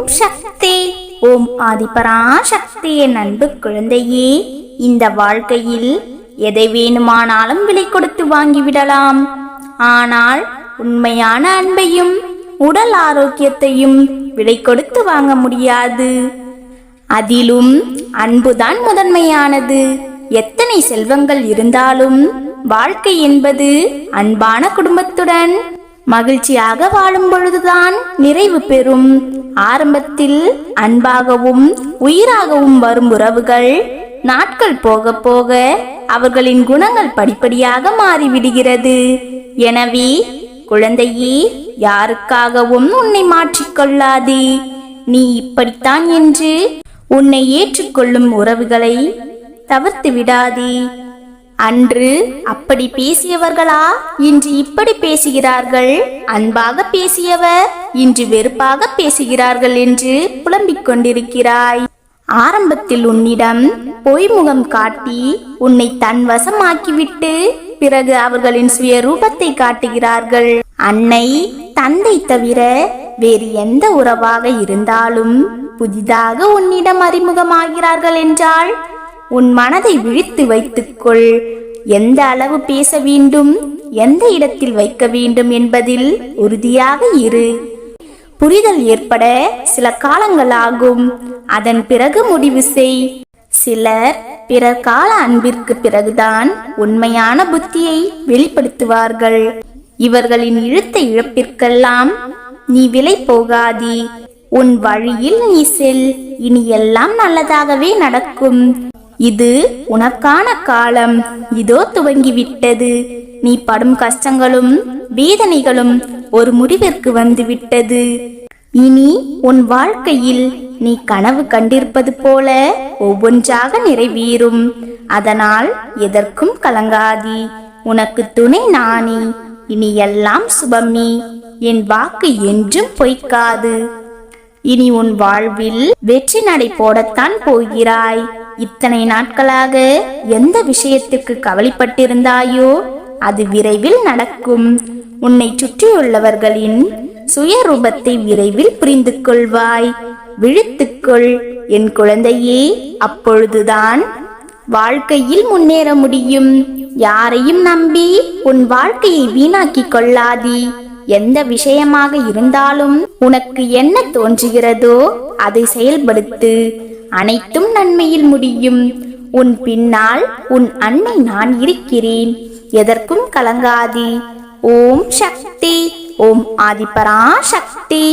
ஓம் சக்தி. ஓம் ஆதிபராசக்தி. என் அன்பு குழந்தையே, இந்த வாழ்க்கையில் எதை வேணுமானாலும் விலை கொடுத்து வாங்கிவிடலாம். ஆனால் உண்மையான அன்பையும் உடல் ஆரோக்கியத்தையும் விலை கொடுத்து வாங்க முடியாது. அதிலும் அன்புதான் முதன்மையானது. எத்தனை செல்வங்கள் இருந்தாலும் வாழ்க்கை என்பது அன்பான குடும்பத்துடன் மகிழ்ச்சியாக வாழும் பொழுதுதான் நிறைவு பெறும். ஆரம்பத்தில் அன்பாகவும் உயிராகவும் வரும் உறவுகள் நாட்கள் போக போக அவர்களின் குணங்கள் படிப்படியாக மாறிவிடுகிறது. எனவே குழந்தையே, யாருக்காகவும் உன்னை மாற்றிக்கொள்ளாதே. நீ இப்படித்தான் என்று உன்னை ஏற்றுக்கொள்ளும் உறவுகளை தவிர்த்து விடாதே. அன்று அப்படி பேசியவர்களா இன்று இப்படி பேசுகிறார்கள், அன்பாக பேசியவர் இன்று வெறுப்பாக பேசுகிறார்கள் என்று புலம்பிக் கொண்டிருக்கிறாய். ஆரம்பத்தில் உன்னிடம் பொய்முகம் காட்டி உன்னை தன் வசமாக்கிவிட்டு பிறகு அவர்களின் சுய ரூபத்தை காட்டுகிறார்கள். அன்னை தந்தை தவிர வேறு எந்த உறவாக இருந்தாலும் புதிதாக உன்னிடம் அறிமுகமாகிறார்கள் என்றால் உன் மனதை விழித்து வைத்துக்கொள். எந்த அளவு பேச வேண்டும், எந்த இடத்தில் வைக்க வேண்டும் என்பதில் உறுதியாக இரு. புரிதல் ஏற்பட சில காலங்கள் ஆகும். அதன் பிறகு முடிவு செய். சிலர் பிறர் கால அன்பிற்கு பிறகுதான் உண்மையான புத்தியை வெளிப்படுத்துவார்கள். இவர்களின் இழுத்த இழப்பிற்கெல்லாம் நீ விலை போகாதே. உன் வழியில் நீ செல். இனி எல்லாம் நல்லதாகவே நடக்கும். இது உனக்கான காலம் இதோ துவங்கிவிட்டது. நீ படும் கஷ்டங்களும் வேதனைகளும் ஒரு முடிவிற்கு வந்துவிட்டது. இனி உன் வாழ்க்கையில் நீ கனவு கண்டிருப்பது போல ஒவ்வொன்றாக நிறைவேறும். அதனால் எதற்கும் கலங்காதி. உனக்கு துணை நானே. இனி எல்லாம் சுபமே. என் வாக்கு என்றும் பொய்க்காது. இனி உன் வாழ்வில் வெற்றி நடை போடத்தான் போகிறாய். இத்தனை நாட்களாக எந்த விஷயத்திற்கு கவலைப்பட்டிருந்தாயோ அது விரைவில் நடக்கும். உன்னை சுற்றியுள்ளவர்களின் சுயரூபத்தை விரைவில் புரிந்து கொள்வாய். விழித்துக்கொள் என் குழந்தையே. அப்பொழுதுதான் வாழ்க்கையில் முன்னேற முடியும். யாரையும் நம்பி உன் வாழ்க்கையை வீணாக்கி கொள்ளாதே. எந்த விஷயமாக இருந்தாலும் உனக்கு என்ன தோன்றுகிறதோ அதை செயல்படுத்து. அனைத்தும் நன்மையில் முடியும். உன் பின்னால் உன் அன்னை நான் இருக்கிறேன். எதற்கும் கலங்காதே. ஓம் சக்தி. ஓம் ஆதிபராசக்தி.